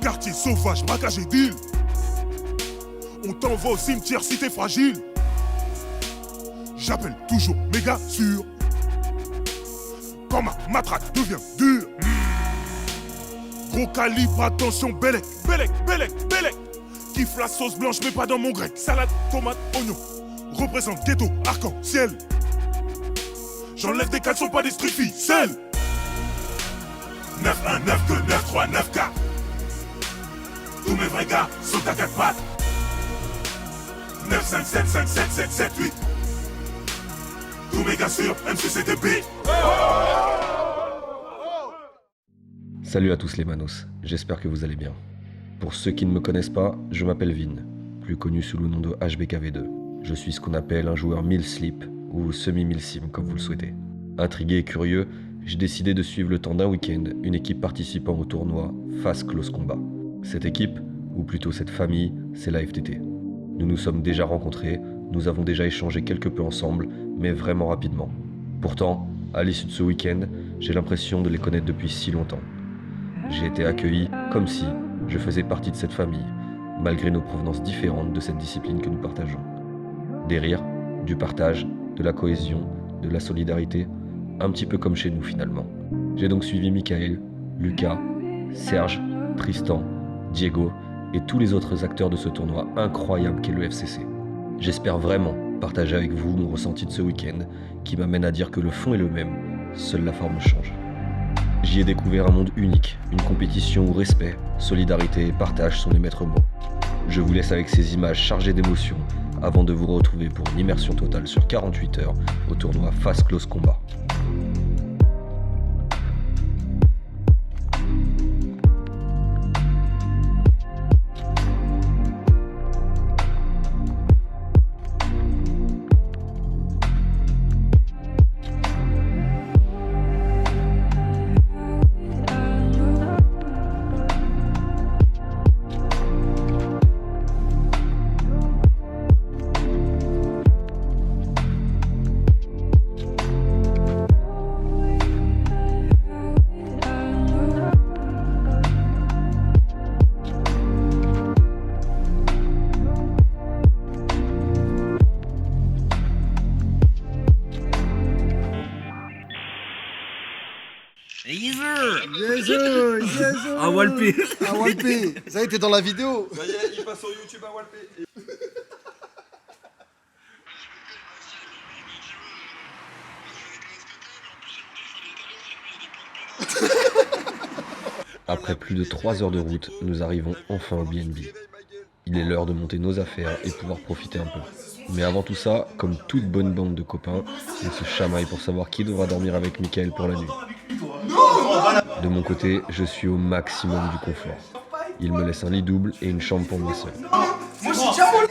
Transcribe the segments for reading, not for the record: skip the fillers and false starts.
Quartier sauvage, braquage et deal. On t'envoie au cimetière si t'es fragile. J'appelle toujours méga sûr. Quand ma matraque devient dure. Gros calibre, attention, Bellec, Bellec, Bellec, Bellec. Kiffe la sauce blanche mais pas dans mon grec. Salade, tomate, oignon. Représente ghetto, arc-en-ciel. J'enlève des caleçons, pas des ficelles. 9-1, 9-2, 9-3, 9-4. Tous mes vrais gars sont à 4 pattes. 9-5-7, 5-7, 7-7-8. Tous mes gars sûrs, MCCTP. Salut à tous les Manos, j'espère que vous allez bien. Pour ceux qui ne me connaissent pas, je m'appelle Vin, plus connu sous le nom de HBKV2. Je suis ce qu'on appelle un joueur mille-slip ou semi-mille-sim comme vous le souhaitez. Intrigué et curieux, j'ai décidé de suivre le temps d'un week-end une équipe participant au tournoi Fast Close Combat. Cette équipe, ou plutôt cette famille, c'est la FTT. Nous nous sommes déjà rencontrés, nous avons déjà échangé quelque peu ensemble, mais vraiment rapidement. Pourtant, à l'issue de ce week-end, j'ai l'impression de les connaître depuis si longtemps. J'ai été accueilli comme si je faisais partie de cette famille, malgré nos provenances différentes de cette discipline que nous partageons. Des rires, du partage, de la cohésion, de la solidarité, un petit peu comme chez nous finalement. J'ai donc suivi Michael, Lucas, Serge, Tristan, Diego et tous les autres acteurs de ce tournoi incroyable qu'est le FCC. J'espère vraiment partager avec vous mon ressenti de ce week-end qui m'amène à dire que le fond est le même, seule la forme change. J'y ai découvert un monde unique, une compétition où respect, solidarité et partage sont les maîtres mots. Je vous laisse avec ces images chargées d'émotions avant de vous retrouver pour une immersion totale sur 48 heures au tournoi Fast Close Combat. À Walpé. À Walpé. Ça y est, t'es dans la vidéo. Ça y est, il passe sur YouTube à Walpé. Après plus de 3 heures de route, nous arrivons enfin au BNB. Il est l'heure de monter nos affaires et pouvoir profiter un peu. Mais avant tout ça, comme toute bonne bande de copains, on se chamaille pour savoir qui devra dormir avec Michael pour la nuit. De mon côté, je suis au maximum du confort. Il me laisse un lit double et une chambre pour moi seul.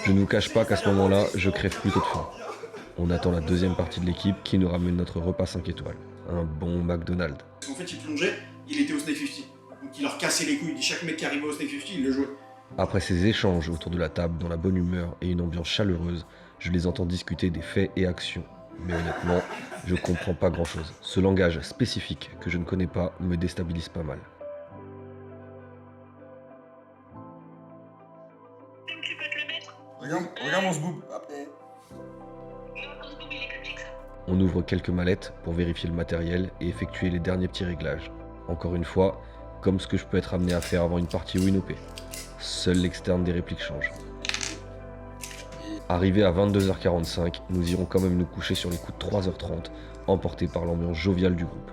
Je ne vous cache pas qu'à ce moment-là, je crève plutôt de faim. On attend la deuxième partie de l'équipe qui nous ramène notre repas 5 étoiles. Un bon McDonald's. En fait, il plongeait, il était au Snake 50. Donc il leur cassait les couilles. Chaque mec qui arrivait au Snake 50, il le jouait. Après ces échanges autour de la table dans la bonne humeur et une ambiance chaleureuse, je les entends discuter des faits et actions. Mais honnêtement, je comprends pas grand chose. Ce langage spécifique que je ne connais pas me déstabilise pas mal. Tu peux te le mettre. Regarde mon zboob. On ouvre quelques mallettes pour vérifier le matériel et effectuer les derniers petits réglages. Encore une fois, comme ce que je peux être amené à faire avant une partie ou une OP. Seul l'externe des répliques change. Arrivé à 22h45, nous irons quand même nous coucher sur les coups de 3h30, emportés par l'ambiance joviale du groupe.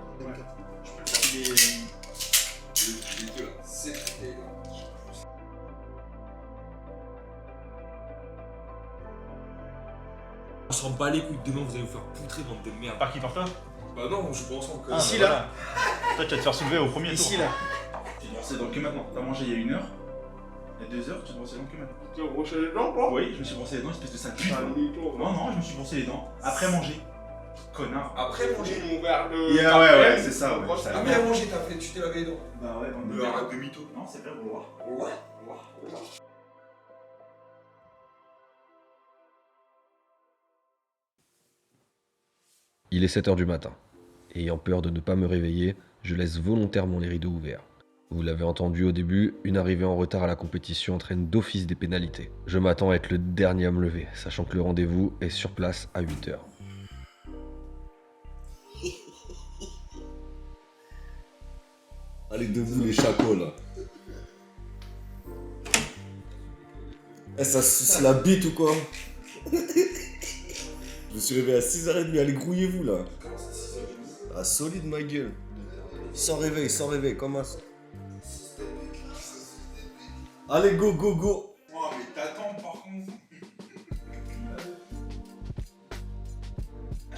On s'en bat les couilles, demain vous allez vous faire poutrer bande de merde. Par qui, par toi? Bah non, je pense encore. Ici, là. Toi, tu vas te faire soulever au premier tour. Ici, là. Tu te brossais les dents que maintenant. T'as mangé il y a 1 heure. Il y a 2 heures, tu te brossais les dents que maintenant. Tu as brossé les dents, quoi? Oui, je me suis brossé les dents, espèce de sale pute. Non, je me suis brossé les dents. Après manger. Connard. Après manger mon verre de. Yeah, ouais, c'est ça, ouais. Après manger, tu t'es lavé les dents. Bah ouais, bande de Le merde. arrête de mytho. Non, c'est vrai, vouloir. Ouais. Il est 7h du matin. Ayant peur de ne pas me réveiller, je laisse volontairement les rideaux ouverts. Vous l'avez entendu au début, une arrivée en retard à la compétition entraîne d'office des pénalités. Je m'attends à être le dernier à me lever, sachant que le rendez-vous est sur place à 8h. Allez, debout les chacos là. Eh, ça suce la bite ou quoi? Je me suis réveillé à 6h30, allez, grouillez-vous là. Ah, solide ma gueule. Sans réveil, comment ça? Allez, go, go, go. Oh, mais t'attends par contre.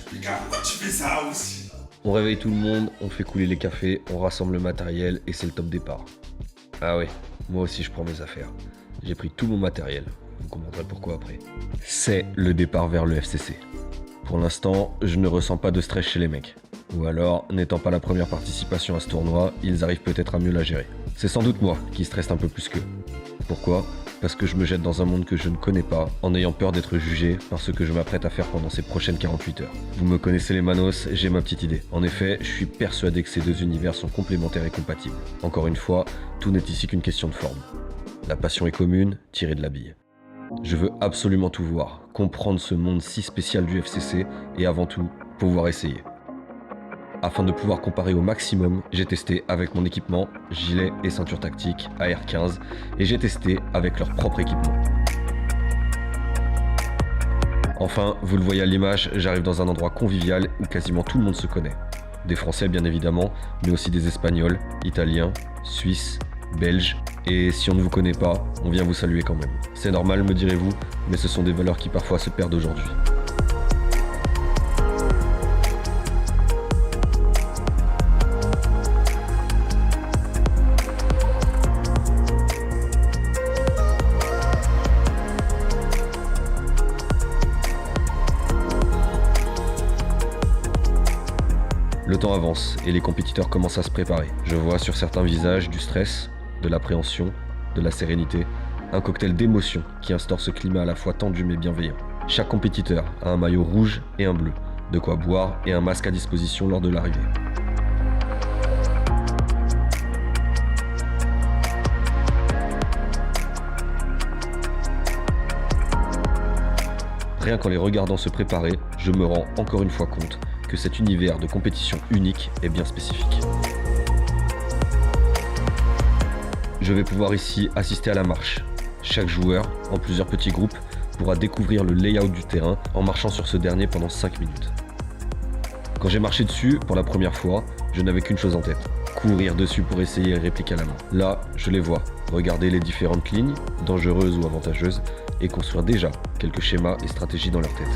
Pourquoi tu fais ça aussi? On réveille tout le monde, on fait couler les cafés, on rassemble le matériel et c'est le top départ. Ah ouais, moi aussi je prends mes affaires. J'ai pris tout mon matériel, vous comprendrez pourquoi après. C'est le départ vers le FCC. Pour l'instant, je ne ressens pas de stress chez les mecs. Ou alors, n'étant pas la première participation à ce tournoi, ils arrivent peut-être à mieux la gérer. C'est sans doute moi qui stresse un peu plus qu'eux. Pourquoi ? Parce que je me jette dans un monde que je ne connais pas, en ayant peur d'être jugé par ce que je m'apprête à faire pendant ces prochaines 48 heures. Vous me connaissez les manos, j'ai ma petite idée. En effet, je suis persuadé que ces deux univers sont complémentaires et compatibles. Encore une fois, tout n'est ici qu'une question de forme. La passion est commune, tirée de la bille. Je veux absolument tout voir, comprendre ce monde si spécial du FCC et avant tout, pouvoir essayer. Afin de pouvoir comparer au maximum, j'ai testé avec mon équipement, gilet et ceinture tactique AR15 et j'ai testé avec leur propre équipement. Enfin, vous le voyez à l'image, j'arrive dans un endroit convivial où quasiment tout le monde se connaît. Des Français bien évidemment, mais aussi des Espagnols, Italiens, Suisses, Belges, et si on ne vous connaît pas, on vient vous saluer quand même. C'est normal me direz-vous, mais ce sont des valeurs qui parfois se perdent aujourd'hui. Le temps avance et les compétiteurs commencent à se préparer. Je vois sur certains visages du stress, de l'appréhension, de la sérénité, un cocktail d'émotions qui instaure ce climat à la fois tendu mais bienveillant. Chaque compétiteur a un maillot rouge et un bleu, de quoi boire et un masque à disposition lors de l'arrivée. Rien qu'en les regardant se préparer, je me rends encore une fois compte que cet univers de compétition unique est bien spécifique. Je vais pouvoir ici assister à la marche. Chaque joueur, en plusieurs petits groupes, pourra découvrir le layout du terrain en marchant sur ce dernier pendant 5 minutes. Quand j'ai marché dessus pour la première fois, je n'avais qu'une chose en tête, courir dessus pour essayer et répliquer à la main. Là, je les vois, regarder les différentes lignes, dangereuses ou avantageuses, et construire déjà quelques schémas et stratégies dans leur tête.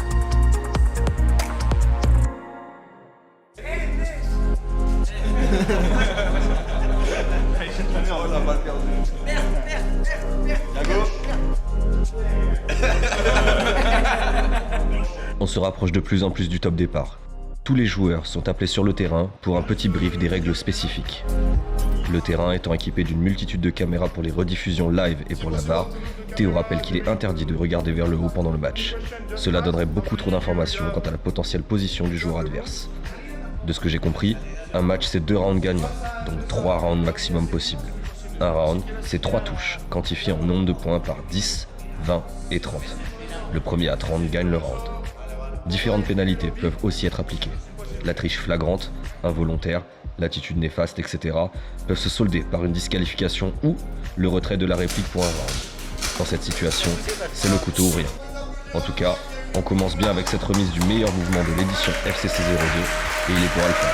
On se rapproche de plus en plus du top départ. Tous les joueurs sont appelés sur le terrain pour un petit brief des règles spécifiques. Le terrain étant équipé d'une multitude de caméras pour les rediffusions live et pour la VAR, Théo rappelle qu'il est interdit de regarder vers le haut pendant le match. Cela donnerait beaucoup trop d'informations quant à la potentielle position du joueur adverse. De ce que j'ai compris, un match c'est 2 rounds gagnants, donc 3 rounds maximum possibles. Un round, c'est 3 touches, quantifiées en nombre de points par 10, 20 et 30. Le premier à 30 gagne le round. Différentes pénalités peuvent aussi être appliquées. La triche flagrante, involontaire, l'attitude néfaste, etc. peuvent se solder par une disqualification ou le retrait de la réplique pour un round. Dans cette situation, c'est le couteau ou rien. En tout cas, on commence bien avec cette remise du meilleur mouvement de l'édition FCC 02 et il est pour Alpha.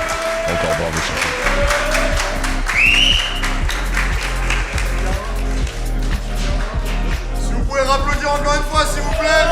Encore bravo champion. Si vous pouvez applaudir encore une fois, s'il vous plaît.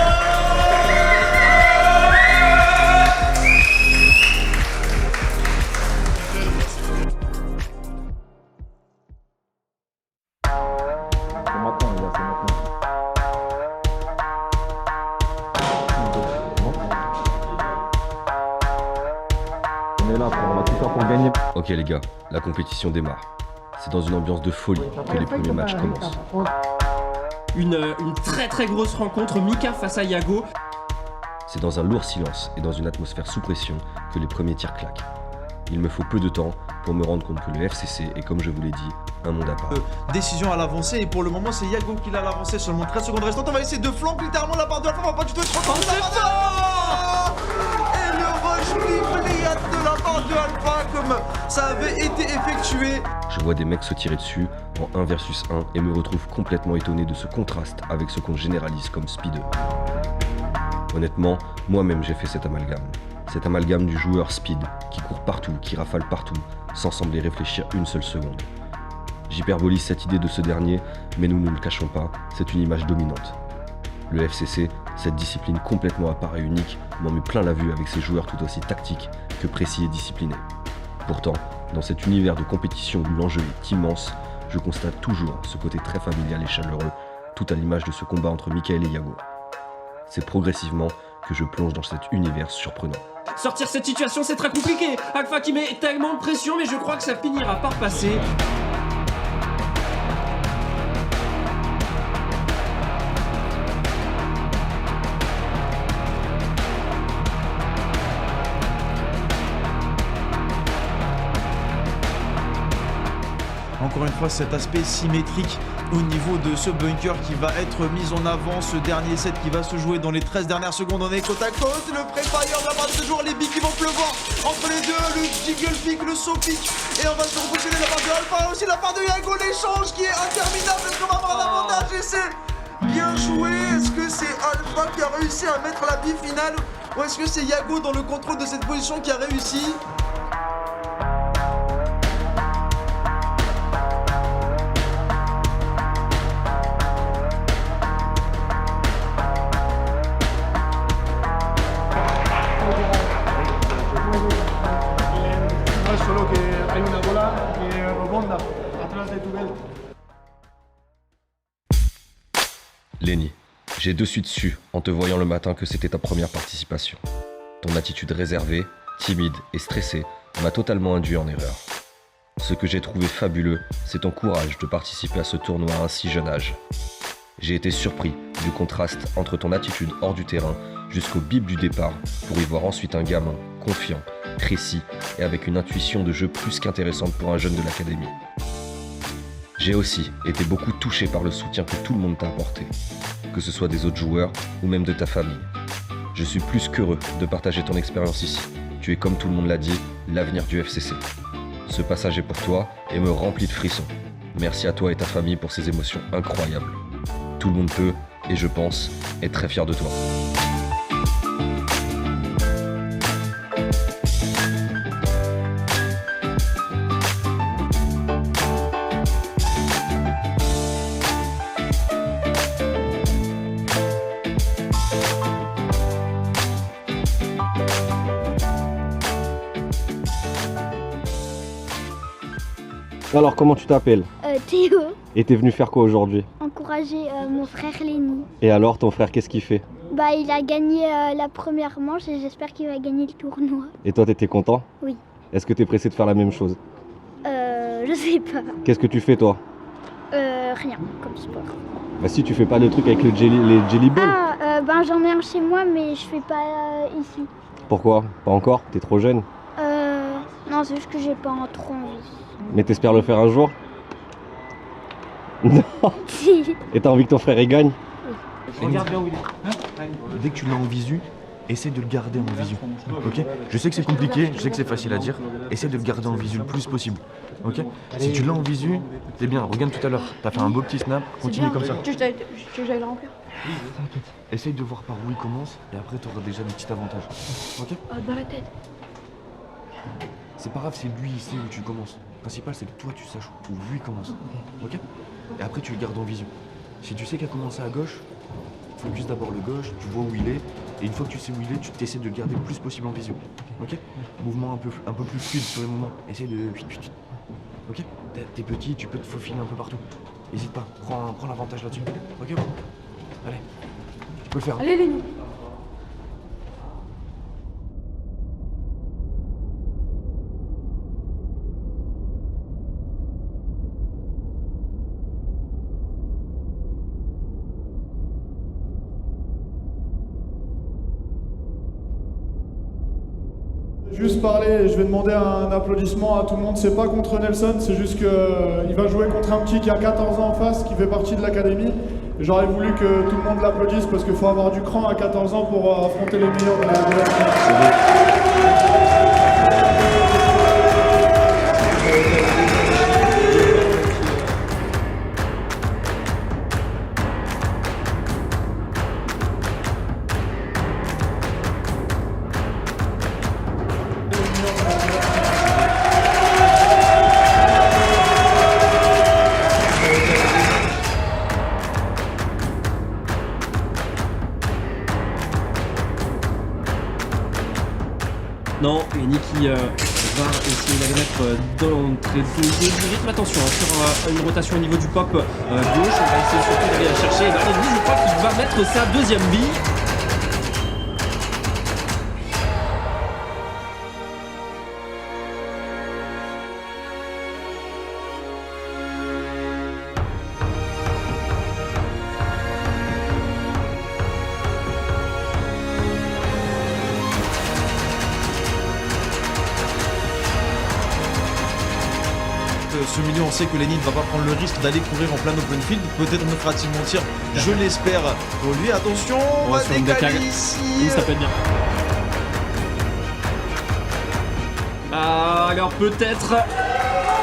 Ok les gars, la compétition démarre. C'est dans une ambiance de folie que les premiers matchs commencent. Une très grosse rencontre, Mika face à Yago. C'est dans un lourd silence et dans une atmosphère sous pression que les premiers tirs claquent. Il me faut peu de temps pour me rendre compte que le FCC est, comme je vous l'ai dit, un monde à part. Décision à l'avancée et pour le moment c'est Yago qui l'a à l'avancée, seulement 13 secondes restantes, on va laisser deux flancs littéralement la part de Alpha, on va pas du tout être trop de la part de... Et le rush pléiade de la part de Alpha comme ça avait été effectué. Je vois des mecs se tirer dessus en 1 versus 1 et me retrouve complètement étonné de ce contraste avec ce qu'on généralise comme speedeux. Honnêtement, moi-même j'ai fait cet amalgame. Cet amalgame du joueur speed qui court partout, qui rafale partout, sans sembler réfléchir une seule seconde. J'hyperbolise cette idée de ce dernier, mais nous ne le cachons pas, c'est une image dominante. Le FCC, cette discipline complètement à part et unique, m'en met plein la vue avec ses joueurs tout aussi tactiques que précis et disciplinés. Pourtant, dans cet univers de compétition où l'enjeu est immense, je constate toujours ce côté très familial et chaleureux, tout à l'image de ce combat entre Mickaël et Yago. C'est progressivement que je plonge dans cet univers surprenant. Sortir cette situation, c'est très compliqué. Alpha qui met tellement de pression, mais je crois que ça finira par passer. Encore une fois, cet aspect symétrique au niveau de ce bunker qui va être mis en avant, ce dernier set qui va se jouer dans les 13 dernières secondes. On est côte à côte, le pré-fire de la part de ce joueur, les billes qui vont pleuvoir entre les deux, le jiggle pick, le saut pick, et on va se repositionner de la part de Alpha, aussi de la part de Yago, l'échange qui est interminable. Est-ce qu'on va avoir un avantage? Et c'est bien joué. Est-ce que c'est Alpha qui a réussi à mettre la bille finale, ou est-ce que c'est Yago dans le contrôle de cette position qui a réussi? Lenny, j'ai de suite su, en te voyant le matin, que c'était ta première participation. Ton attitude réservée, timide et stressée m'a totalement induit en erreur. Ce que j'ai trouvé fabuleux, c'est ton courage de participer à ce tournoi à un si jeune âge. J'ai été surpris du contraste entre ton attitude hors du terrain jusqu'au bip du départ pour y voir ensuite un gamin confiant, précis et avec une intuition de jeu plus qu'intéressante pour un jeune de l'académie. J'ai aussi été beaucoup touché par le soutien que tout le monde t'a apporté, que ce soit des autres joueurs ou même de ta famille. Je suis plus qu'heureux de partager ton expérience ici. Tu es, comme tout le monde l'a dit, l'avenir du FCC. Ce passage est pour toi et me remplit de frissons. Merci à toi et ta famille pour ces émotions incroyables. Tout le monde peut, et je pense, être très fier de toi. Alors, comment tu t'appelles? Théo. Et t'es venu faire quoi aujourd'hui? Encourager mon frère Lenny. Et alors, ton frère, qu'est-ce qu'il fait? Bah, il a gagné la première manche et j'espère qu'il va gagner le tournoi. Et toi, t'étais content? Oui. Est-ce que t'es pressé de faire la même chose? Je sais pas. Qu'est-ce que tu fais, toi? Rien, comme sport. Bah si, tu fais pas le truc avec les jelly balls? Ben j'en ai un chez moi, mais je fais pas ici. Pourquoi? Pas encore? T'es trop jeune? Non, c'est juste que j'ai pas trop envie. Mais t'espères le faire un jour? Non. Si. Et t'as envie que ton frère y gagne? Oui. Regarde bien où il est. Dès que tu l'as en visu, essaie de le garder en visu. Ok? Je sais que c'est compliqué, je sais que c'est facile à dire. Essaie de le garder en visu le plus possible. Ok? Si tu l'as en visu, t'es bien. Regarde tout à l'heure, t'as fait un beau petit snap, continue comme ça. Tu veux que j'aille le remplir? Essaye de voir par où il commence et après t'auras déjà des petits avantages. Ok? Dans la tête. C'est pas grave, c'est lui, il sait où tu commences. Le principal, c'est que toi, tu saches où lui commence. Ok? Et après, tu le gardes en visu. Si tu sais qu'il a commencé à gauche, focus d'abord le gauche, tu vois où il est. Et une fois que tu sais où il est, tu essaies de le garder le plus possible en visu. Ok? Mouvement un peu plus fluide sur les moments. Essaye de... Ok? T'es petit, tu peux te faufiler un peu partout. N'hésite pas, prends l'avantage là-dessus. Ok? Allez, tu peux le faire. Allez, Lenny. Juste parler, je vais demander un applaudissement à tout le monde. C'est pas contre Nelson, c'est juste qu'il va jouer contre un petit qui a 14 ans en face, qui fait partie de l'académie. J'aurais voulu que tout le monde l'applaudisse parce qu'il faut avoir du cran à 14 ans pour affronter les meilleurs de la Non, Lenny qui va essayer d'aller mettre dans l'entrée du rythme. Attention sur une rotation au niveau du pop gauche. On va essayer surtout d'aller chercher Lenny. Je crois qu'il va mettre sa deuxième bille. Ce milieu, on sait que Lenny ne va pas prendre le risque d'aller courir en plein open field. Peut-être me fera-t-il mentir, je l'espère pour lui. Attention, on va décaler ici. Oui, ça peut être bien. Alors peut-être,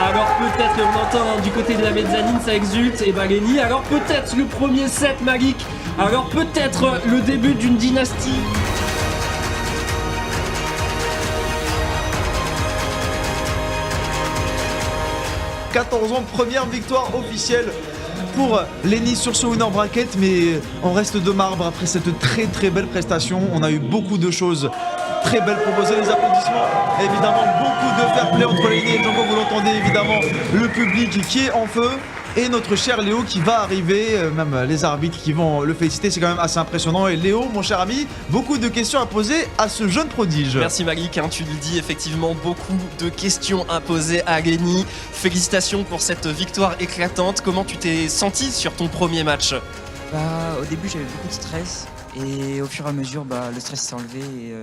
on entend du côté de la mezzanine, ça exulte. Et Lenny, alors peut-être le premier set magique. Alors peut-être le début d'une dynastie. « 14 ans, première victoire officielle pour Lenny sur ce winner bracket, mais on reste de marbre après cette très belle prestation. On a eu beaucoup de choses très belles proposées, les applaudissements, évidemment beaucoup de fair play entre Lenny et Django, vous l'entendez évidemment, le public qui est en feu. Et notre cher Léo qui va arriver, même les arbitres qui vont le féliciter, c'est quand même assez impressionnant. Et Léo, mon cher ami, beaucoup de questions à poser à ce jeune prodige. Merci Malik, tu le dis, effectivement, beaucoup de questions à poser à Lenny. Félicitations pour cette victoire éclatante. Comment tu t'es senti sur ton premier match? Au début j'avais beaucoup de stress et au fur et à mesure le stress s'est enlevé et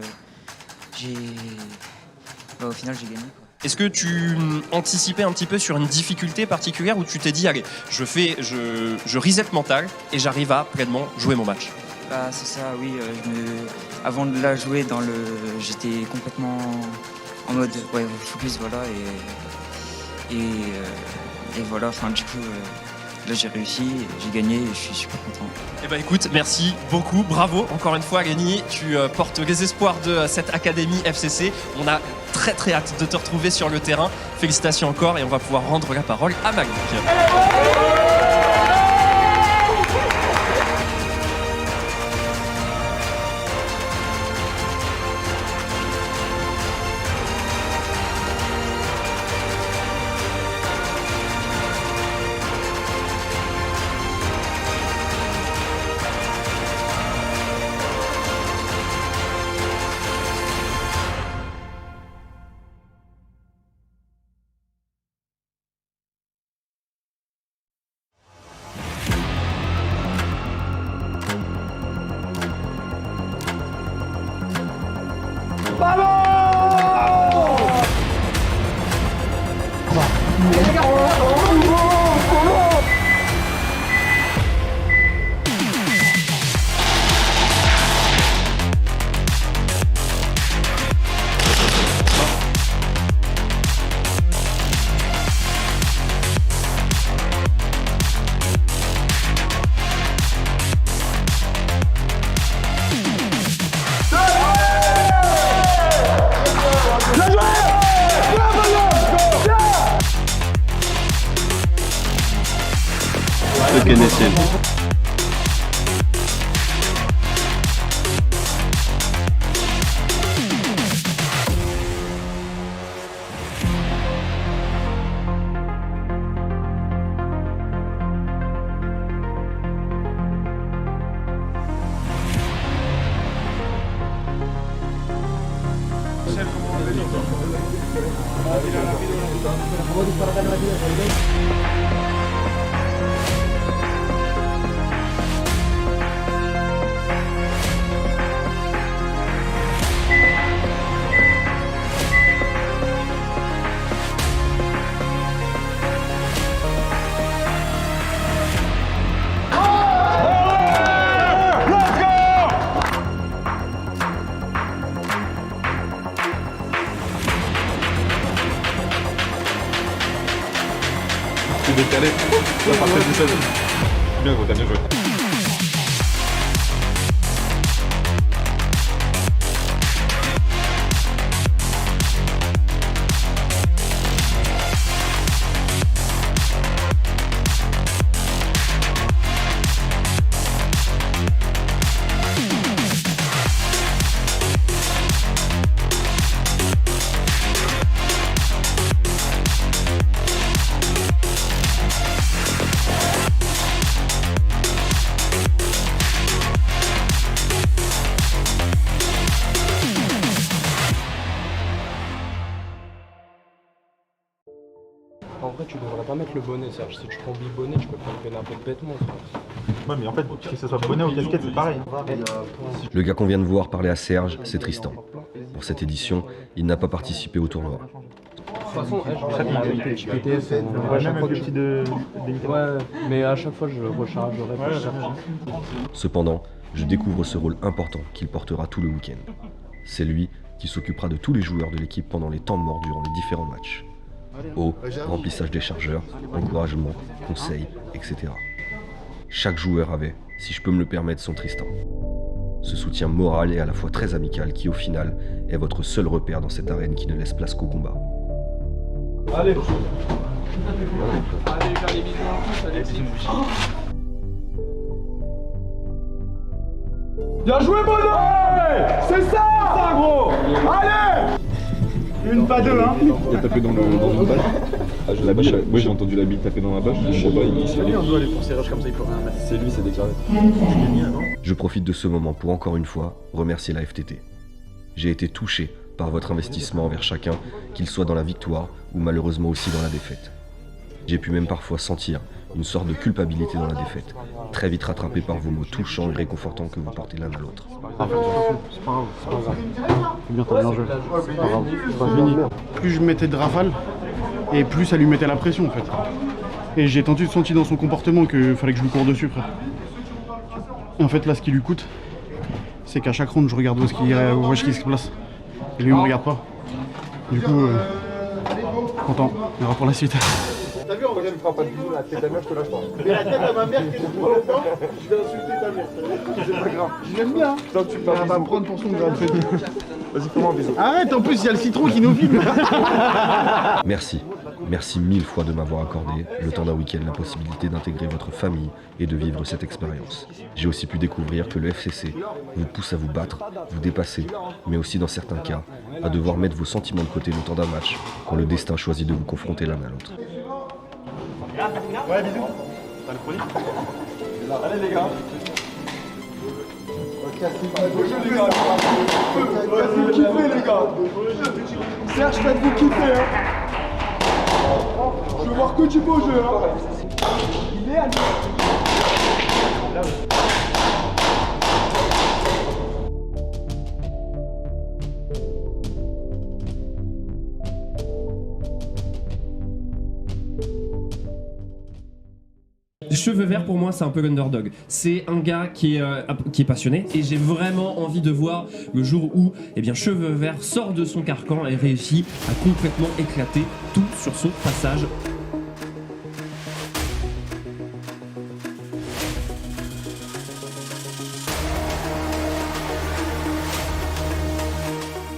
au final j'ai gagné. Est-ce que tu anticipais un petit peu sur une difficulté particulière où tu t'es dit allez, je reset mental et j'arrive à pleinement jouer mon match? C'est ça, oui. Avant de la jouer, j'étais complètement en mode focus, voilà, et voilà. Enfin, du coup, là j'ai réussi, j'ai gagné et je suis super content. Eh ben écoute, merci beaucoup, bravo encore une fois Lenny, tu portes les espoirs de cette académie FCC. On a très hâte de te retrouver sur le terrain. Félicitations encore et on va pouvoir rendre la parole à Malik. Parfait, Bien gros, t'as bien joué. En vrai, tu devrais pas mettre le bonnet, Serge. Si tu prends le bonnet, tu peux prendre une peine un peu bêtement. Ouais, mais en fait, que ce soit bonnet ou casquette, c'est pareil. Le gars qu'on vient de voir parler à Serge, c'est Tristan. Pour cette édition, il n'a pas participé au tournoi. De toute façon, je fais petit PTS. Ouais, mais à chaque fois, je rechargerai. Cependant, je découvre ce rôle important qu'il portera tout le week-end. C'est lui qui s'occupera de tous les joueurs de l'équipe pendant les temps morts durant les différents matchs. Eau, remplissage des chargeurs, encouragement, conseils, etc. Chaque joueur avait, si je peux me le permettre, son Tristan. Ce soutien moral et à la fois très amical qui, au final, est votre seul repère dans cette arène qui ne laisse place qu'au combat. Allez, faire les bisous en plus, allez. Bien joué, bonhomme! C'est ça, gros! Allez! Une, pas deux, hein? Il a tapé dans une bâche. La bâche, moi j'ai entendu la bille taper dans la bâche. On doit aller pour ses rushs comme ça, il peut rien mettre. C'est lui, c'est déclaré. Je profite de ce moment pour encore une fois remercier la FTT. J'ai été touché par votre investissement envers chacun, qu'il soit dans la victoire ou malheureusement aussi dans la défaite. J'ai pu même parfois sentir une sorte de culpabilité dans la défaite, très vite rattrapé par vos mots touchants et réconfortants que vous portez l'un à l'autre. C'est pas grave. Bien, t'as bien joué. C'est pas grave. C'est pas fini. Plus je mettais de rafale, et plus ça lui mettait la pression en fait. Et j'ai senti dans son comportement qu'il fallait que je lui cours dessus, frère. Et en fait là, ce qui lui coûte, c'est qu'à chaque round, je regarde où est-ce qu'il se place. Et lui, il me regarde pas. Du coup, content. On verra pour la suite. T'as vu, en vrai, je me ferai pas de bisous, la tête à mère, je te lâche pas. Mais la tête à ma mère qui est trop longtemps, je vais insulter ta mère. C'est pas grave. Je l'aime bien. Tant que tu me Elle va me prendre pour son grade. Vas-y, fais-moi un bisou. Arrête, en plus, il y a le citron qui nous filme. Merci. Merci 1000 fois de m'avoir accordé, le temps d'un week-end, la possibilité d'intégrer votre famille et de vivre cette expérience. J'ai aussi pu découvrir que le FCC vous pousse à vous battre, vous dépasser, mais aussi dans certains cas, à devoir mettre vos sentiments de côté le temps d'un match, quand le destin choisit de vous confronter l'un à l'autre. Ouais, bisous. T'as le produit? Allez les gars. Beau jeu les gars. Faites-vous kiffer les gars. Serge, faites-vous kiffer hein. Je veux voir que du beau jeu hein. Il est à lui. Cheveux verts pour moi c'est un peu l'underdog. C'est un gars qui est passionné et j'ai vraiment envie de voir le jour où Cheveux verts sort de son carcan et réussit à complètement éclater tout sur son passage.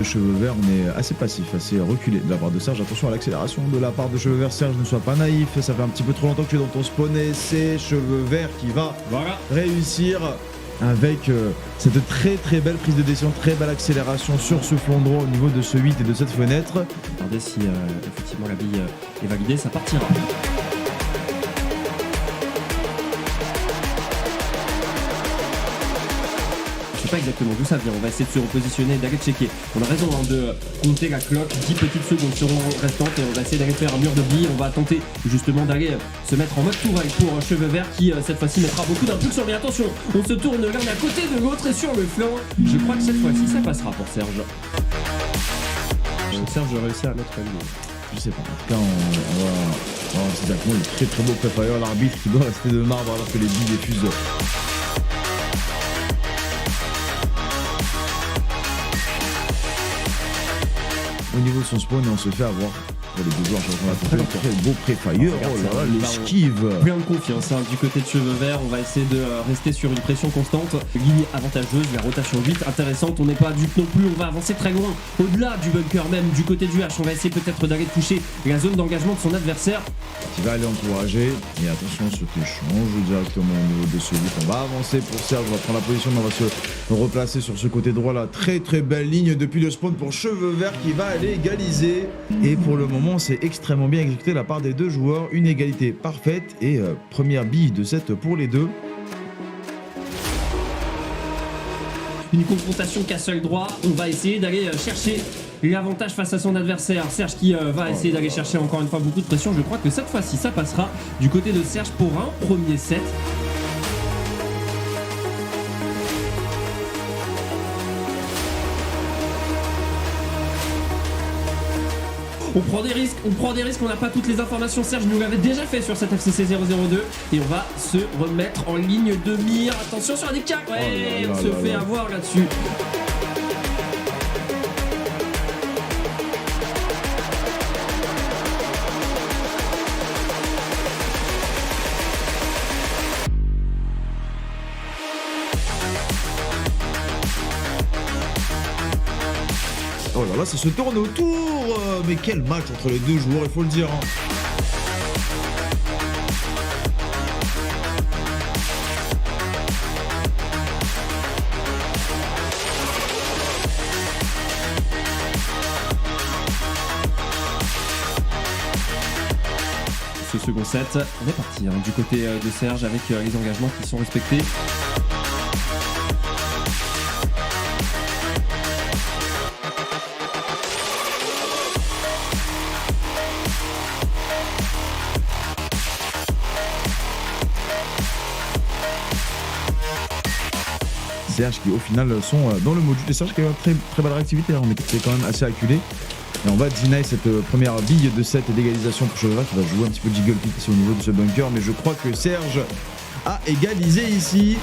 Cheveux verts, on est assez passif, assez reculé de la part de Serge. Attention à l'accélération de la part de Cheveux verts. Serge, ne sois pas naïf, ça fait un petit peu trop longtemps que tu es dans ton spawn et c'est Cheveux verts qui va réussir avec cette très belle prise de décision, très belle accélération sur ce flanc droit au niveau de ce 8 et de cette fenêtre. Regardez si effectivement la bille est validée, ça partira. Je sais pas exactement d'où ça vient, on va essayer de se repositionner et d'aller checker. On a raison de compter la cloque, 10 petites secondes seront restantes et on va essayer d'aller faire un mur de billes. On va tenter justement d'aller se mettre en mode tourelle pour Cheveux verts qui cette fois-ci mettra beaucoup d'impulsion. Mais attention, on se tourne l'un à côté de l'autre et sur le flanc. Je crois que cette fois-ci ça passera pour Serge. Serge réussit à mettre une. Je sais pas, en tout cas on va voir exactement le très beau pré-fire, l'arbitre qui doit rester de marbre alors que les billes diffusent. Au niveau de son spawn, on se fait avoir pour les deux joueurs. On a un très beau pré-fire. Oh là là, l'esquive. Plein de confiance du côté de Cheveux Verts. On va essayer de rester sur une pression constante. Ligne avantageuse, la rotation 8 intéressante. On n'est pas dupe non plus. On va avancer très loin. Au-delà du bunker même, du côté du H. On va essayer peut-être d'aller toucher la zone d'engagement de son adversaire. Qui va aller encourager. Et attention, cet échange directement au niveau de ce 8. On va avancer pour Serge. On va prendre la position. Mais on va se replacer sur ce côté droit là. Très très belle ligne depuis le spawn pour Cheveux Verts qui va aller égaliser. Et pour le moment, c'est extrêmement bien exécuté de la part des deux joueurs. Une égalité parfaite et première bille de set pour les deux. Une confrontation castle droit. On va essayer d'aller chercher l'avantage face à son adversaire. Serge qui va essayer d'aller chercher encore une fois beaucoup de pression. Je crois que cette fois-ci, ça passera du côté de Serge pour un premier set. On prend des risques, on n'a pas toutes les informations. Serge nous l'avait déjà fait sur cette FCC 002 et on va se remettre en ligne de mire. Attention sur les cas, ouais, on se fait avoir là-dessus. Oh là là, ça se tourne autour. Mais quel match entre les deux joueurs, il faut le dire. Ce second set, on est parti du côté de Serge avec les engagements qui sont respectés. Serge qui au final sont dans le module. Et Serge qui a une très belle réactivité, on était quand même assez acculé. Et on va deny cette première bille de cette d'égalisation pour Cheveux Verts qui va jouer un petit peu de jiggle pit ici au niveau de ce bunker. Mais je crois que Serge a égalisé ici.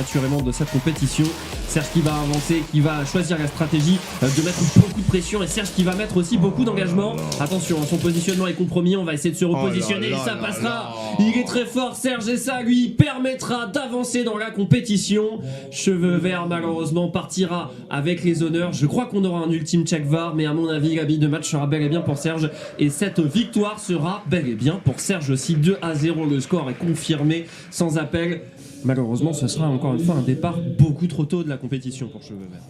Assurément de cette compétition. Serge qui va avancer, qui va choisir la stratégie de mettre beaucoup de pression et Serge qui va mettre aussi beaucoup d'engagement. Attention, son positionnement est compromis, on va essayer de se repositionner et ça passera. Il est très fort Serge et ça lui permettra d'avancer dans la compétition. Cheveux Verts malheureusement partira avec les honneurs. Je crois qu'on aura un ultime check VAR, mais à mon avis la bille de match sera bel et bien pour Serge et cette victoire sera bel et bien pour Serge aussi. 2-0, le score est confirmé sans appel. Malheureusement, ce sera encore une fois un départ beaucoup trop tôt de la compétition pour Cheveux Verts.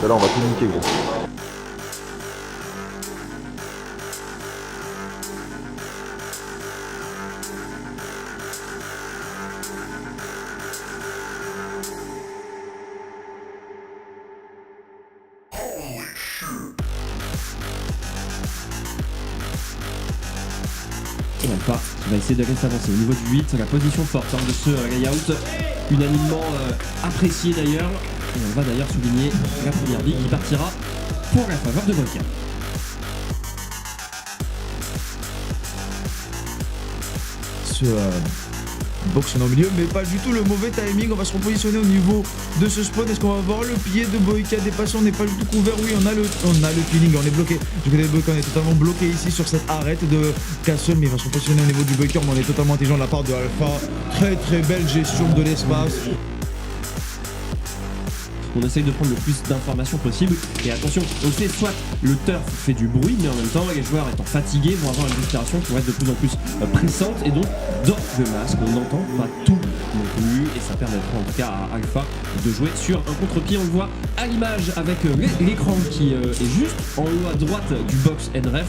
Là, on va tout niquer, gros. Et Alpha qui va essayer d'aller s'avancer au niveau du 8, la position forte de ce layout, unanimement apprécié d'ailleurs. Et on va d'ailleurs souligner la première bille qui partira pour la faveur de Volcan. Ce box au milieu, mais pas du tout le mauvais timing. On va se repositionner au niveau de ce spawn. Est-ce qu'on va voir le pied de Boyka dépasser? On n'est pas du tout couvert. Oui, on a le feeling. On est bloqué. Du côté de Boyka, on est totalement bloqué ici sur cette arête de Castle, mais il va se repositionner au niveau du Boyka. Mais on est totalement intelligent de la part de Alpha. Très très belle gestion de l'espace. On essaye de prendre le plus d'informations possible. Et attention, on sait soit le turf fait du bruit, mais en même temps, les joueurs étant fatigués vont avoir une respiration qui va être de plus en plus pressante. Et donc, dans le masque, on n'entend pas tout non plus. Et ça permettra en tout cas à Alpha de jouer sur un contre-pied. On le voit à l'image avec l'écran qui est juste en haut à droite du box NREF.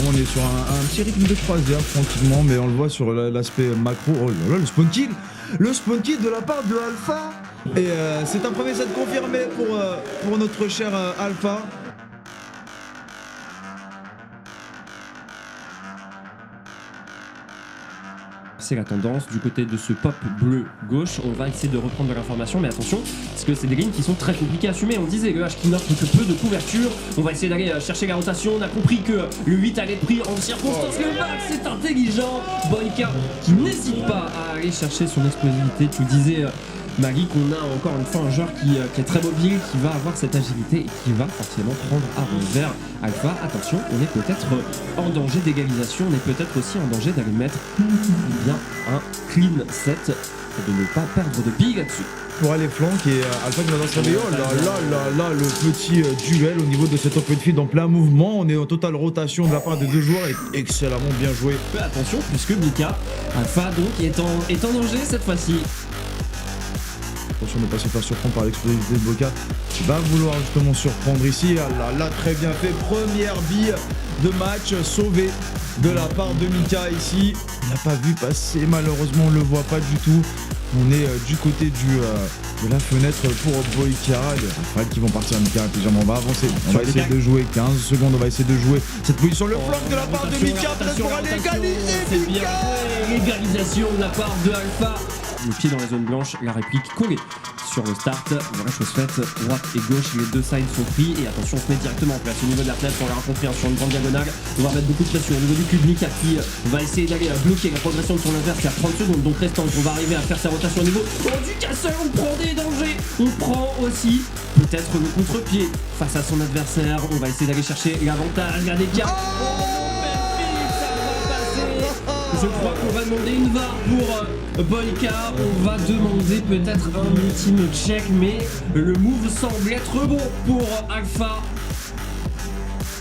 On est sur un petit rythme de croisière tranquillement, mais on le voit sur l'aspect macro. Oh là là, le spawn kill de la part de Alpha. Et c'est un premier set confirmé pour notre cher Alpha. C'est la tendance du côté de ce pop bleu gauche. On va essayer de reprendre de l'information, mais attention, parce que c'est des lignes qui sont très compliquées à assumer. On disait le H qui n'offre que peu de couverture. On va essayer d'aller chercher la rotation. On a compris que le 8 allait être pris en circonstance. Le back, c'est intelligent. Boyka qui n'hésite pas à aller chercher son explosivité. Tu disais, Maggie, qu'on a encore une fois un joueur qui est très mobile, qui va avoir cette agilité et qui va forcément prendre à revers Alpha. Attention, on est peut-être en danger d'égalisation, on est peut-être aussi en danger d'aller mettre bien un clean set et de ne pas perdre de billes là-dessus. Pour aller flanc et Alpha qui va dans sa vidéo. Là, le petit duel au niveau de cet open field en plein mouvement. On est en totale rotation de la part des deux joueurs et excellemment bien joué. Attention, puisque Mika, Alpha donc est en danger cette fois-ci. Attention de ne pas se faire surprendre par l'explosivité de Boca qui va vouloir justement surprendre ici. Là, très bien fait. Première bille de match sauvée de la part de Mika ici. On n'a pas vu passer, malheureusement on ne le voit pas du tout. On est du côté de la fenêtre pour Boyka. Les rafales qui vont partir à Mika intelligemment. On va avancer. On va essayer de jouer 15 secondes. On va essayer de jouer cette position. Le flanc de la part de Mika peut-être pour aller égaliser. C'est bien fait. L'égalisation de la part de Alpha. Le pied dans la zone blanche, la réplique collée sur le start. Voilà, chose faite, droite et gauche, les deux sides sont pris. Et attention, on se met directement en place au niveau de la fenêtre. On l'a rencontré sur une grande diagonale. On va mettre beaucoup de pression au niveau du cube. Mika qui va essayer d'aller bloquer la progression de son adversaire. 30 secondes donc restantes. On va arriver à faire sa rotation au niveau du casseur. On prend des dangers. On prend aussi peut-être le contre-pied face à son adversaire. On va essayer d'aller chercher l'avantage. Il y a des cartes. Je crois qu'on va demander une VAR pour Boyka. On va demander peut-être un ultime check, mais le move semble être bon pour Alpha.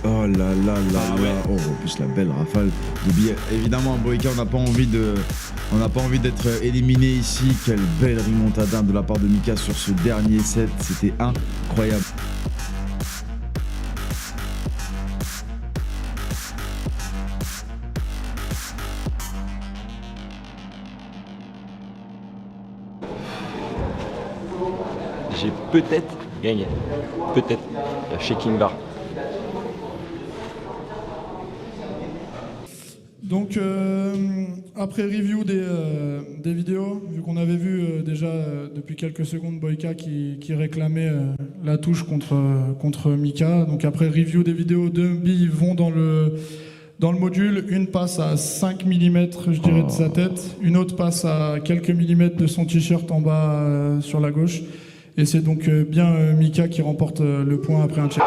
Oh là là là là. Oh, en plus la belle rafale de billets. Évidemment, Boyka, on n'a pas envie d'être éliminé ici. Quelle belle remontada de la part de Mika sur ce dernier set. C'était incroyable. J'ai peut-être gagné. Peut-être. La shaking bar. Donc après review des vidéos, vu qu'on avait vu déjà depuis quelques secondes Boyka qui réclamait la touche contre Mika, donc après review des vidéos, 2 billes vont dans le module, une passe à 5 mm je dirais de sa tête, une autre passe à quelques millimètres de son t-shirt en bas sur la gauche, et c'est donc bien Mika qui remporte le point après un check.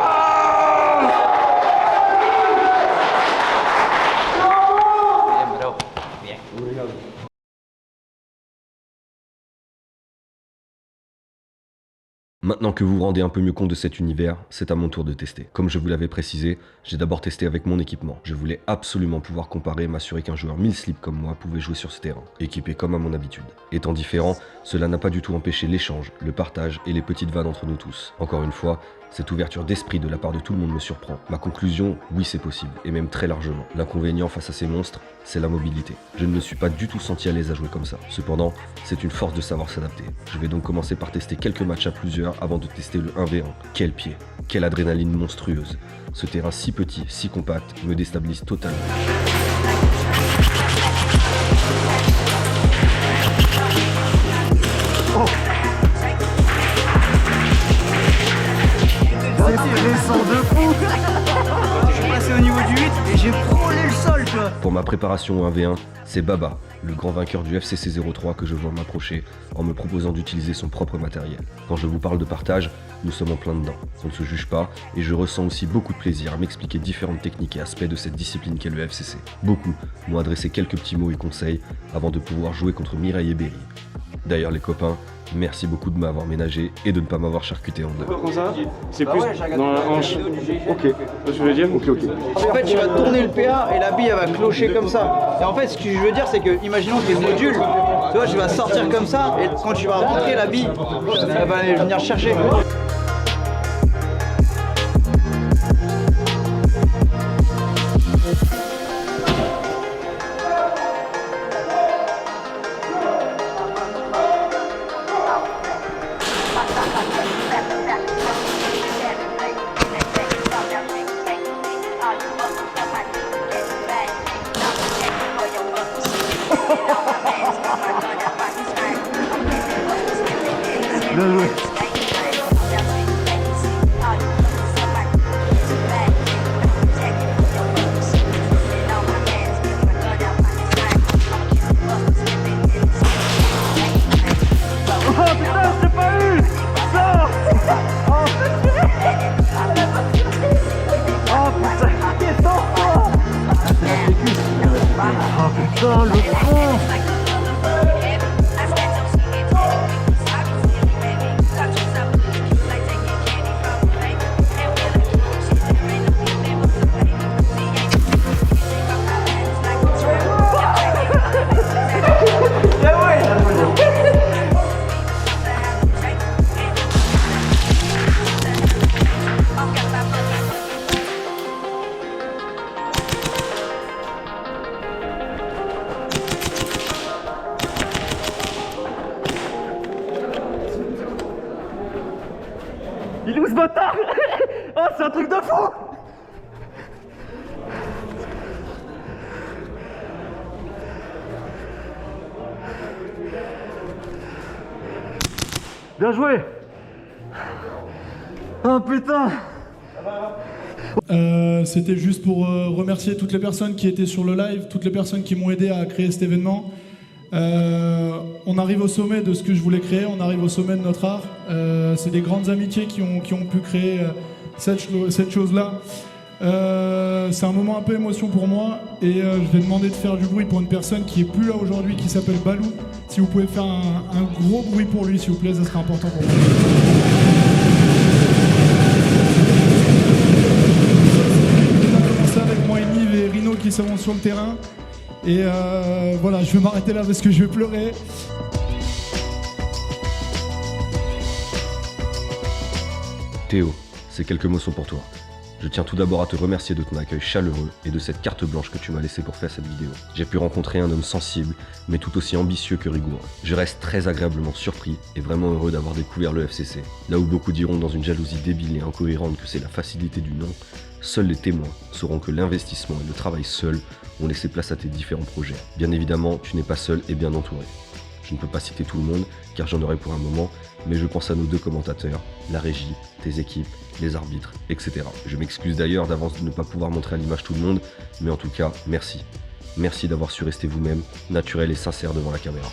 Maintenant que vous vous rendez un peu mieux compte de cet univers, c'est à mon tour de tester. Comme je vous l'avais précisé, j'ai d'abord testé avec mon équipement. Je voulais absolument pouvoir comparer et m'assurer qu'un joueur 1000 slip comme moi pouvait jouer sur ce terrain, équipé comme à mon habitude. Étant différent, cela n'a pas du tout empêché l'échange, le partage et les petites vannes entre nous tous. Encore une fois, cette ouverture d'esprit de la part de tout le monde me surprend. Ma conclusion, oui c'est possible, et même très largement. L'inconvénient face à ces monstres, c'est la mobilité. Je ne me suis pas du tout senti à l'aise à jouer comme ça. Cependant, c'est une force de savoir s'adapter. Je vais donc commencer par tester quelques matchs à plusieurs avant de tester le 1v1. Quel pied, quelle adrénaline monstrueuse. Ce terrain si petit, si compact, me déstabilise totalement. Je suis passé au niveau du 8 et j'ai frôlé le sol, tu vois. Pour ma préparation au 1v1, c'est Baba, le grand vainqueur du FCC 03 que je vois m'approcher en me proposant d'utiliser son propre matériel. Quand je vous parle de partage, nous sommes en plein dedans. On ne se juge pas et je ressens aussi beaucoup de plaisir à m'expliquer différentes techniques et aspects de cette discipline qu'est le FCC. Beaucoup m'ont adressé quelques petits mots et conseils avant de pouvoir jouer contre Mireille et Berry. D'ailleurs les copains, merci beaucoup de m'avoir ménagé et de ne pas m'avoir charcuté en deux. Comme ça, c'est plus dans la hanche. Ok, ce que je veux dire, ok. En fait, tu vas tourner le PA et la bille elle va clocher comme ça. Et en fait, ce que je veux dire, c'est que, imaginons que les modules, tu vois, tu vas sortir comme ça et quand tu vas rentrer, la bille, elle va venir chercher. Bien joué. Il est où ce bâtard? Oh, c'est un truc de fou! Bien joué! Oh putain! C'était juste pour remercier toutes les personnes qui étaient sur le live, toutes les personnes qui m'ont aidé à créer cet événement. On arrive au sommet de ce que je voulais créer, on arrive au sommet de notre art. C'est des grandes amitiés qui ont pu créer cette chose-là. C'est un moment un peu émotion pour moi et je vais demander de faire du bruit pour une personne qui est plus là aujourd'hui, qui s'appelle Balou. Si vous pouvez faire un gros bruit pour lui, s'il vous plaît, ça serait important pour moi. On a commencé avec moi et Nive et Rino qui seront sur le terrain. Et voilà, je vais m'arrêter là parce que je vais pleurer. Théo, ces quelques mots sont pour toi. Je tiens tout d'abord à te remercier de ton accueil chaleureux et de cette carte blanche que tu m'as laissée pour faire cette vidéo. J'ai pu rencontrer un homme sensible, mais tout aussi ambitieux que rigoureux. Je reste très agréablement surpris et vraiment heureux d'avoir découvert le FCC. Là où beaucoup diront dans une jalousie débile et incohérente que c'est la facilité du nom, seuls les témoins sauront que l'investissement et le travail seul ont laissé place à tes différents projets. Bien évidemment, tu n'es pas seul et bien entouré. Je ne peux pas citer tout le monde, car j'en aurai pour un moment, mais je pense à nos deux commentateurs, la régie, tes équipes, les arbitres, etc. Je m'excuse d'ailleurs d'avance de ne pas pouvoir montrer à l'image tout le monde, mais en tout cas, merci. Merci d'avoir su rester vous-même, naturel et sincère devant la caméra.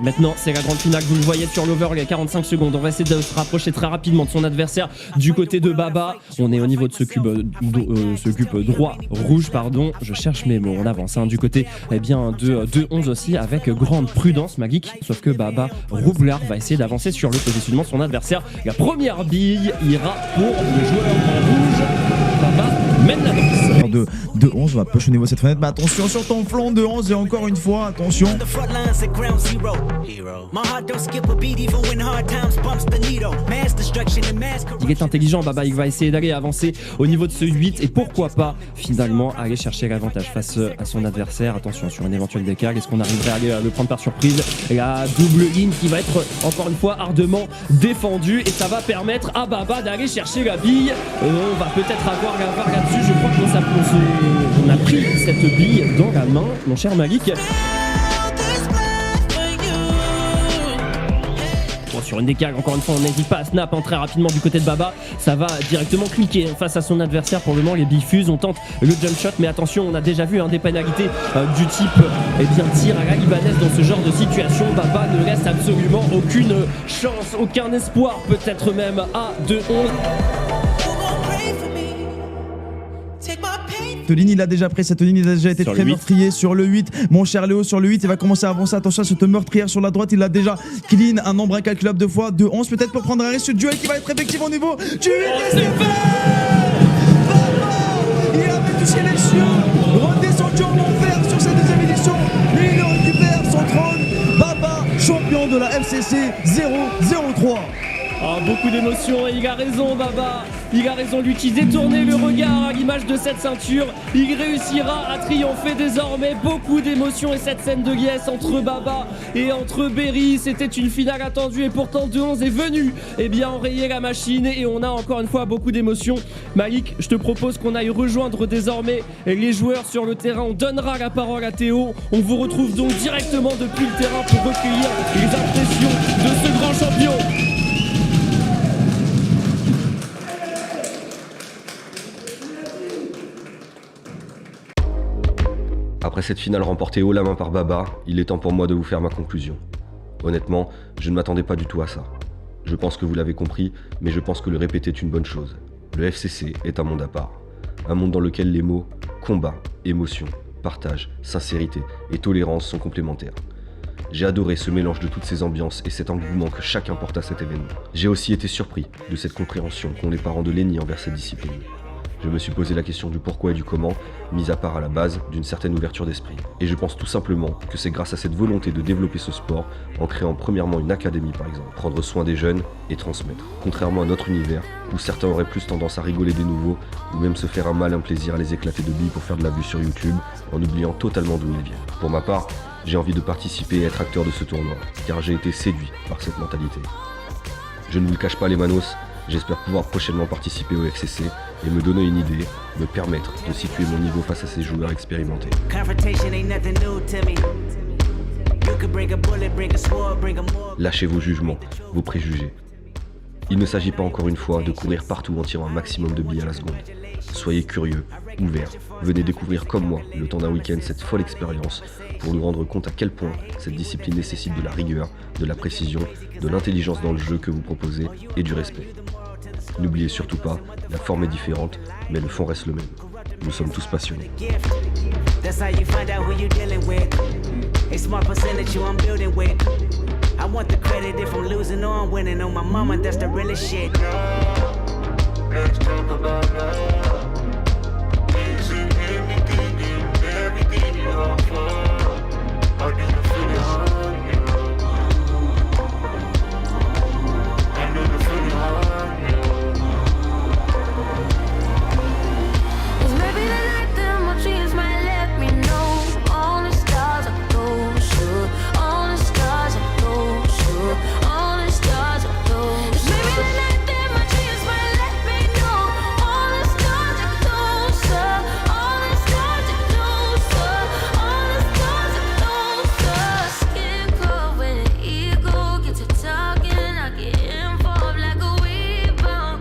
Maintenant, c'est la grande finale, vous le voyez sur l'over, il y a 45 secondes. On va essayer de se rapprocher très rapidement de son adversaire du côté de Baba. On est au niveau de ce cube, droit, rouge, pardon. Je cherche mes mots, on avance. Du côté de 2-11 aussi, avec grande prudence, Magic. Sauf que Baba Roublard va essayer d'avancer sur le positionnement de son adversaire. La première bille ira pour le joueur en rouge. Baba mène la danse. de 11. On va push au niveau de cette fenêtre. Mais attention sur ton flanc de 11 et encore une fois, attention. Il est intelligent, Baba, il va essayer d'aller avancer au niveau de ce 8 et pourquoi pas finalement aller chercher l'avantage face à son adversaire. Attention sur un éventuel décalage, est-ce qu'on arriverait à aller le prendre par surprise? La double ligne qui va être encore une fois ardemment défendue et ça va permettre à Baba d'aller chercher la bille. On va peut-être avoir la VAR là-dessus, je crois qu'on a pris cette bille dans la main, mon cher Malik. Sur une décale, encore une fois on n'hésite pas à snap très rapidement du côté de Baba, ça va directement cliquer face à son adversaire. Pour le moment les billes fusent, on tente le jump shot mais attention, on a déjà vu des pénalités du type tir à la libanaise dans ce genre de situation. Baba ne laisse absolument aucune chance, aucun espoir, peut-être même à 2-11. Cette ligne il a déjà pris, cette ligne il a déjà été très meurtrier sur le 8. Mon cher Léo sur le 8, il va commencer à avancer. Attention à cette meurtrière sur la droite, il a déjà clean un nombre incalculable de fois. 2-11 peut-être pour prendre un risque. Ce duel qui va être effectif au niveau du 8. C'est fait. Il avait touché les cieux, redescendu en enfer sur cette deuxième édition. Il récupère son trône. Baba, champion de la FCC 0-0-3. Beaucoup d'émotions et il a raison Baba, il a raison, lui qui détournait le regard à l'image de cette ceinture, il réussira à triompher désormais. Beaucoup d'émotions et cette scène de liesse entre Baba et entre Berry, c'était une finale attendue et pourtant 2-11 est venu enrayer la machine et on a encore une fois beaucoup d'émotions. Malik, je te propose qu'on aille rejoindre désormais les joueurs sur le terrain, on donnera la parole à Théo, on vous retrouve donc directement depuis le terrain pour recueillir les impressions de ce grand champion. Après cette finale remportée haut la main par Baba, il est temps pour moi de vous faire ma conclusion. Honnêtement, je ne m'attendais pas du tout à ça. Je pense que vous l'avez compris, mais je pense que le répéter est une bonne chose. Le FCC est un monde à part. Un monde dans lequel les mots combat, émotion, partage, sincérité et tolérance sont complémentaires. J'ai adoré ce mélange de toutes ces ambiances et cet engouement que chacun porte à cet événement. J'ai aussi été surpris de cette compréhension qu'ont les parents de Lenny envers cette discipline. Je me suis posé la question du pourquoi et du comment, mis à part à la base d'une certaine ouverture d'esprit. Et je pense tout simplement que c'est grâce à cette volonté de développer ce sport, en créant premièrement une académie par exemple, prendre soin des jeunes et transmettre. Contrairement à notre univers, où certains auraient plus tendance à rigoler des nouveaux, ou même se faire un malin plaisir à les éclater de billes pour faire de la vue sur YouTube, en oubliant totalement d'où ils viennent. Pour ma part, j'ai envie de participer et être acteur de ce tournoi, car j'ai été séduit par cette mentalité. Je ne vous le cache pas les manos, j'espère pouvoir prochainement participer au FCC et me donner une idée, me permettre de situer mon niveau face à ces joueurs expérimentés. Lâchez vos jugements, vos préjugés. Il ne s'agit pas encore une fois de courir partout en tirant un maximum de billes à la seconde. Soyez curieux, ouverts, venez découvrir comme moi, le temps d'un week-end, cette folle expérience pour nous rendre compte à quel point cette discipline nécessite de la rigueur, de la précision, de l'intelligence dans le jeu que vous proposez et du respect. N'oubliez surtout pas, la forme est différente, mais le fond reste le même. Nous sommes tous passionnés. I want the credit if I'm losing or I'm winning. On my mama, that's the realest shit. Let's talk about love. Easy, anything and everything you offer. I need to feel it on you. I need to feel it on you. It's maybe the night that my dreams might let me know. All the stars are gold, sure. All the stars are gold, sure. All the stars are gold. It's maybe the night that my dreams might let me know. All the stars are closer. All the stars are closer. All the stars are closer. Skin cold when the ego gets to talking. I get involved like a rebound.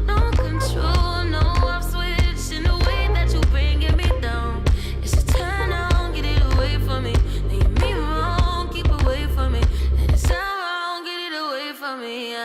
No control, no off switch in the way that you bringing me down. It's a turn on, get it away from me. Leave me wrong, keep away from me. And it sound wrong, get it away from me.